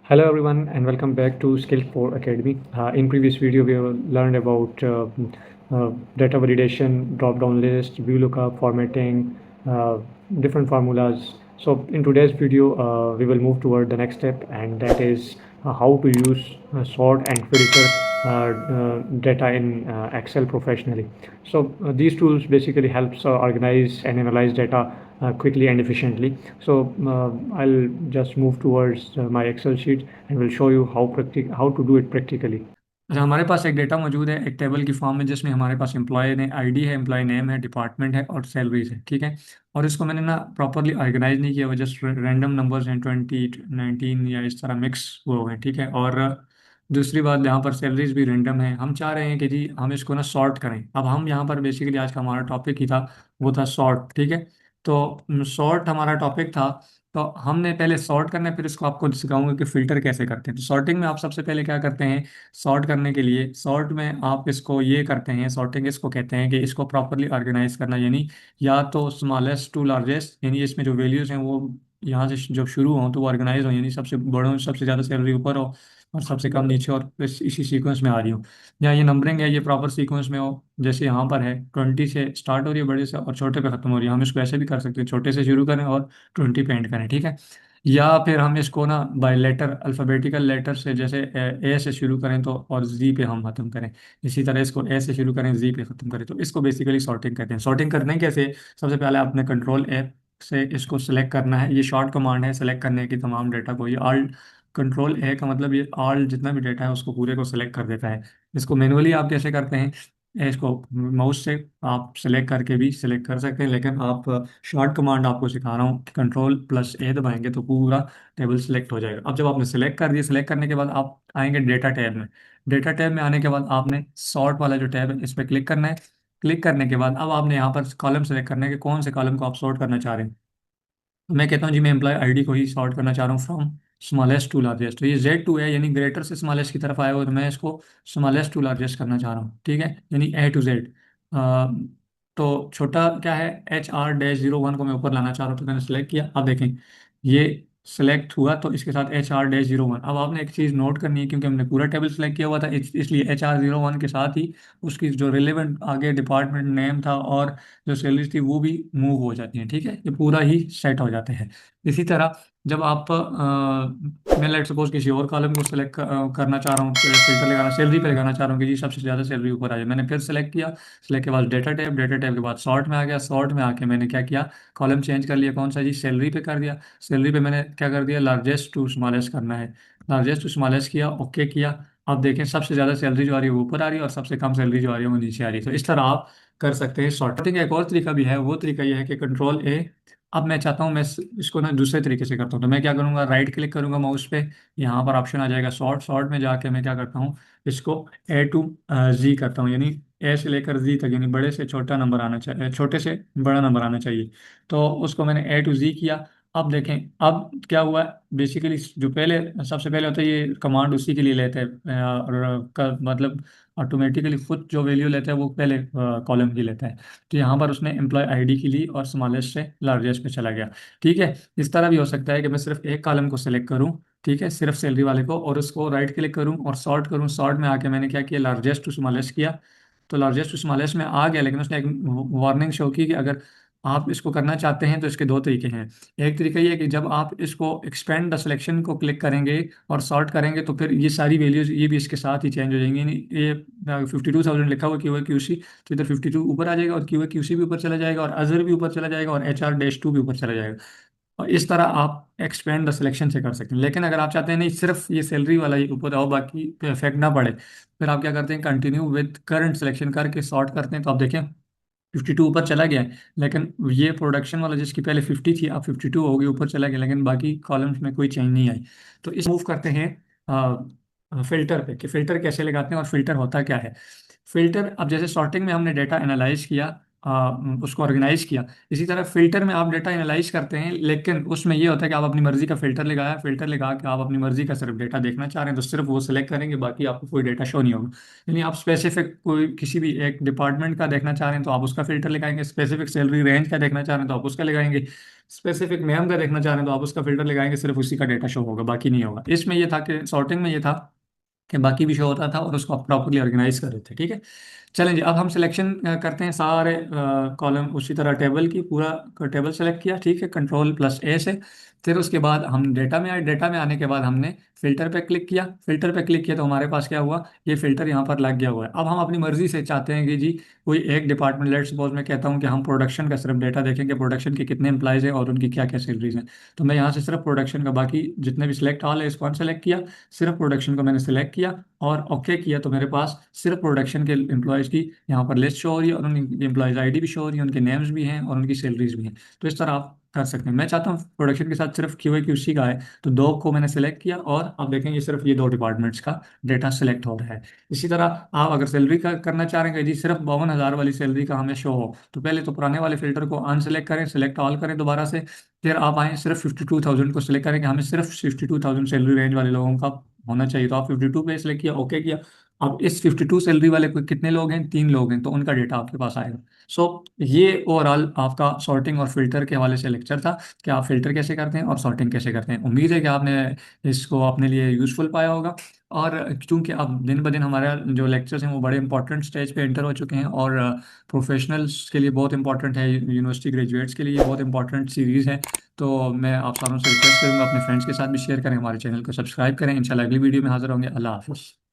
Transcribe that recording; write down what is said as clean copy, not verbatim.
Hello everyone and welcome back to Skill 4 Academy. In previous video we have learned about data validation, drop-down list, VLOOKUP, formatting, uh, different formulas. So in today's video we will move toward the next step, and that is how to use sort and filter data in Excel professionally. So these tools basically helps organize and analyze data quickly and efficiently. So I'll just move towards my Excel sheet and will show you how to do it practically. अच्छा, हमारे पास एक data मौजूद है एक table की form में जिसमें हमारे पास एम्प्लॉय ने आईडी है, एम्प्लॉय नेम है, डिपार्टमेंट है और सैलरीज है। ठीक है। और इसको मैंने ना प्रॉपरली ऑर्गेनाइज नहीं किया हुआ, जस्ट रैंडम नंबर्स हैं 20 19 या इस तरह मिक्स हुए हुए हैं। ठीक है। और दूसरी बात, यहाँ पर सैलरीज भी रैंडम है। हम चाह रहे हैं कि जी हम इसको ना सॉर्ट करें। अब हम यहाँ पर बेसिकली आज का हमारा टॉपिक ही था, वो था सॉर्ट। ठीक है। तो सॉर्ट हमारा टॉपिक था। तो हमने पहले सॉर्ट करना है, फिर इसको आपको सिखाऊंगा कि फिल्टर कैसे करते हैं। तो सॉर्टिंग में आप सबसे पहले क्या करते हैं, सॉर्ट करने के लिए सॉर्ट में आप इसको ये करते हैं, सॉर्टिंग इसको कहते हैं कि इसको प्रॉपरली ऑर्गेनाइज करना, यानी या तो स्मॉलेस्ट टू लार्जेस्ट, यानी इसमें जो वैल्यूज हैं वो यहाँ से जब शुरू हों तो वो ऑर्गेनाइज हो, यानी सबसे बड़ों सबसे ज़्यादा सैलरी ऊपर हो और सबसे कम नीचे, और इसी सीक्वेंस में आ रही हो। या ये नंबरिंग है, ये प्रॉपर सीक्वेंस में हो, जैसे यहाँ पर है 20 से स्टार्ट हो रही है बड़े से और छोटे पे खत्म हो रही है। हम इसको ऐसे भी कर सकते हैं, छोटे से शुरू करें और 20 पे एंड करें। ठीक है। या फिर हम इसको ना बाय लेटर, अल्फ़ाबेटिकल लेटर से, जैसे ए से शुरू करें तो और जी पे हम खत्म करें। इसी तरह इसको ए से शुरू करें, जी पे खत्म करें। तो इसको बेसिकली सॉर्टिंग कहते हैं। सॉर्टिंग करने कैसे, सबसे पहले आपने कंट्रोल ए से इसको सिलेक्ट करना है। ये शॉर्ट कमांड है सिलेक्ट करने की तमाम डेटा को। ये ऑल, कंट्रोल ए का मतलब ये ऑल जितना भी डेटा है उसको पूरे को सिलेक्ट कर देता है। इसको मैनुअली आप कैसे करते हैं, इसको माउस से आप सिलेक्ट करके भी सिलेक्ट कर सकते हैं, लेकिन आप शॉर्ट कमांड आपको सिखा रहा हूँ। कंट्रोल प्लस ए दबाएंगे तो पूरा टेबल सिलेक्ट हो जाएगा। अब जब आपने सिलेक्ट कर दिया, सिलेक्ट करने के बाद आप आएंगे डेटा टैब में। डेटा टैब में आने के बाद आपने सॉर्ट वाला जो टैब है इस पर क्लिक करना है। क्लिक करने के बाद अब आपने यहाँ पर कॉलम सेलेक्ट करना है कि कौन से कॉलम को आप सॉर्ट करना चाह रहे हैं। मैं कहता हूँ जी मैं एम्प्लॉय आईडी को ही सॉर्ट करना चाह रहा हूँ फ्रॉम स्मॉलेस्ट टू लार्जेस्ट। तो ये Z2 है, यानी ग्रेटर से स्मॉलेस्ट की तरफ आया हुआ, तो मैं इसको स्मॉलेस्ट टू लार्जेस्ट करना चाह रहा हूँ। ठीक है, यानी A to Z। तो छोटा क्या है, HR-01 को मैं ऊपर लाना चाह रहा हूँ, तो मैंने सेलेक्ट किया। अब देखें ये सेलेक्ट हुआ, तो इसके साथ HR-01। अब आपने एक चीज़ नोट करनी है, क्योंकि हमने पूरा टेबल सेलेक्ट किया हुआ था, इसलिए HR-01 के साथ ही उसकी जो रिलेवेंट आगे डिपार्टमेंट नेम था और जो सैलरीज थी वो भी मूव हो जाती हैं। ठीक है, ये पूरा ही सेट हो जाते हैं। इसी तरह जब आप मैं लेट सपोज किसी और कॉलम को सिलेक्ट करना चाह रहा हूँ, फिल्टर लगाना, सैलरी पे लगाना चाह रहा हूँ कि जी सबसे ज़्यादा सैलरी ऊपर आ जाए, मैंने फिर सेलेक्ट किया। सेलेक्ट के बाद डेटा टैब, डेटा टैब के बाद सॉर्ट में आ गया। सॉर्ट में आके मैंने क्या किया, कॉलम चेंज कर लिया। कौन सा जी, सैलरी पे कर दिया। सैलरी पे मैंने क्या कर दिया, लार्जेस्ट टू स्मॉलेस्ट करना है। लार्जेस्ट टू स्मॉलेस्ट किया, ओके किया। अब देखें सबसे ज़्यादा सैलरी जो आ रही है वो ऊपर आ रही है और सबसे कम सैलरी जो आ रही है वो नीचे आ रही है। तो इस तरह आप कर सकते हैं। सॉर्टिंग का एक और तरीका भी है, वो तरीका यह है कि कंट्रोल ए। अब मैं चाहता हूँ मैं इसको ना दूसरे तरीके से करता हूँ, तो मैं क्या करूँगा, राइट क्लिक करूँगा माउस पे, यहाँ पर ऑप्शन आ जाएगा सॉर्ट। सॉर्ट में जाके मैं क्या करता हूँ, इसको A to Z करता हूँ, यानी ए से लेकर जी तक, यानी बड़े से छोटा नंबर आना चाहिए, छोटे से बड़ा नंबर आना चाहिए। तो उसको मैंने A to Z किया। अब देखें अब क्या हुआ, बेसिकली जो पहले सबसे पहले होता है ये कमांड उसी के लिए लेते हैं, और मतलब ऑटोमेटिकली खुद जो वैल्यू लेता है वो पहले कॉलम की लेता है। तो यहाँ पर उसने एम्प्लॉय आईडी की ली और स्मॉलेस्ट से लार्जेस्ट पे चला गया। ठीक है। इस तरह भी हो सकता है कि मैं सिर्फ एक कॉलम को सिलेक्ट करूँ, ठीक है, सिर्फ सैलरी वाले को, और उसको राइट क्लिक करूँ और सॉर्ट करूँ। सॉर्ट में आके मैंने क्या किया, लार्जेस्ट टू स्मॉलेस्ट किया। तो लार्जेस्ट टू स्मॉलेस्ट में आ गया, लेकिन उसने एक वार्निंग शो की कि अगर आप इसको करना चाहते हैं तो इसके दो तरीके हैं। एक तरीका ये है कि जब आप इसको एक्सपेंड द सिलेक्शन को क्लिक करेंगे और सॉर्ट करेंगे तो फिर ये सारी वैल्यूज ये भी इसके साथ ही चेंज हो जाएंगी। यानी ये 52,000 लिखा हुआ QA QC, तो इधर 52 ऊपर आ जाएगा और QA QC भी ऊपर चला जाएगा और अजर भी ऊपर चला जाएगा और HR-2 भी ऊपर चला जाएगा। और इस तरह आप एक्सपेंड द सिलेक्शन से कर सकते हैं। लेकिन अगर आप चाहते हैं नहीं सिर्फ ये सैलरी वाला ही ऊपर आओ, बाकी पे इफेक्ट ना पड़े, फिर आप क्या करते हैं, कंटिन्यू विद करंट सिलेक्शन करके सॉर्ट करते हैं। तो आप देखें 52 ऊपर चला गया है, लेकिन ये प्रोडक्शन वाला जिसकी पहले 50 थी अब 52 हो गई, ऊपर चला गया, लेकिन बाकी कॉलम्स में कोई चेंज नहीं आई। तो इस मूव करते हैं फिल्टर पे, कि फिल्टर कैसे लगाते हैं और फिल्टर होता क्या है। फिल्टर, अब जैसे सॉर्टिंग में हमने डेटा एनालाइज किया, उसको ऑर्गेनाइज किया। इसी तरह फिल्टर में आप डेटा एनालाइज करते हैं, लेकिन उसमें ये होता है कि आप अपनी मर्जी का फिल्टर लगाया, फिल्टर लगा के आप अपनी मर्जी का सिर्फ डेटा देखना चाह रहे हैं तो सिर्फ वो सिलेक्ट करेंगे, बाकी आपको कोई डेटा शो नहीं होगा। यानी आप स्पेसिफिक कोई किसी भी एक डिपार्टमेंट का देखना चाह रहे हैं तो आप उसका फिल्टर लगाएंगे, स्पेसिफिक सैलरी रेंज का देखना चाह रहे हैं तो आप उसका लगाएंगे, स्पेसिफिक नेम का देखना चाह रहे हैं तो आप उसका फिल्टर लगाएंगे, सिर्फ उसी का डेटा शो होगा, बाकी नहीं होगा। इसमें ये था कि सॉर्टिंग में ये था कि बाकी भी शो होता था और उसको आप प्रॉपरली ऑर्गेनाइज कर रहे थे। ठीक है, चलें जी, अब हम सिलेक्शन करते हैं सारे कॉलम उसी तरह टेबल की, पूरा टेबल सेलेक्ट किया, ठीक है, कंट्रोल+A से। फिर उसके बाद हम डेटा में आए, डेटा में आने के बाद हमने फिल्टर पे क्लिक किया, फिल्टर पे क्लिक किया तो हमारे पास क्या हुआ, ये फिल्टर यहाँ पर लग गया हुआ है। अब हम अपनी मर्जी से चाहते हैं कि जी कोई एक डिपार्टमेंट, लेट सपोज मैं कहता हूँ कि हम प्रोडक्शन का सिर्फ डेटा देखेंगे, प्रोडक्शन के कितने एम्प्लॉयज हैं और उनकी क्या क्या सैलरीज हैं। तो मैं यहाँ से सिर्फ प्रोडक्शन का, बाकी जितने भी सिलेक्ट ऑल है इसको अनसेलेक्ट किया, सिर्फ प्रोडक्शन को मैंने सिलेक्ट किया और ओके किया, तो मेरे पास सिर्फ प्रोडक्शन के एम्प्लॉयज़ की यहाँ पर लिस्ट शो हो रही है और उनकी एम्प्लॉयज़ आईडी भी शो हो रही है, उनके नेम्स भी हैं और उनकी सैलरीज भी हैं। तो इस तरह आप कर सकते हैं। मैं चाहता हूँ प्रोडक्शन के साथ सिर्फ क्यूए क्यूसी का है, तो दो को मैंने सेलेक्ट किया और आप देखेंगे सिर्फ ये दो डिपार्टमेंट्स का डेटा सेलेक्ट हो रहा है। इसी तरह आप अगर सैलरी का करना चाह रहे हैं कि जी सिर्फ 52,000 वाली सैलरी का हमें शो हो, तो पहले तो पुराने वाले फिल्टर को अनसेलेक्ट करें, सेलेक्ट ऑल करें दोबारा से, फिर आप आए सिर्फ 52,000 को सिलेक्ट करें कि हमें सिर्फ 52,000 सैलरी रेंज वाले लोगों का होना चाहिए, तो आप 52 पे सिलेक्ट किया, ओके किया। अब इस 52 सैलरी वाले कोई कितने लोग हैं, 3 लोग हैं, तो उनका डेटा आपके पास आएगा। ये ओवरऑल आपका सॉर्टिंग और फिल्टर के हवाले से लेक्चर था कि आप फिल्टर कैसे करते हैं और सॉर्टिंग कैसे करते हैं। उम्मीद है कि आपने इसको अपने लिए यूज़फुल पाया होगा। और चूंकि अब दिन ब दिन हमारे जो लेक्चर्स हैं वो बड़े इंपॉर्टेंट स्टेज पे एंटर हो चुके हैं और प्रोफेशनल्स के लिए बहुत इंपॉर्टेंट है, यूनिवर्सिटी ग्रेजुएट्स के लिए बहुत इंपॉर्टेंट सीरीज़ है। तो मैं आप सारों से रिक्वेस्ट करूंगा अपने फ्रेंड्स के साथ भी शेयर करें, हमारे चैनल को सब्सक्राइब करें। इंशाल्लाह अगली वीडियो में हाजिर होंगे। अल्लाह हाफ़िज़।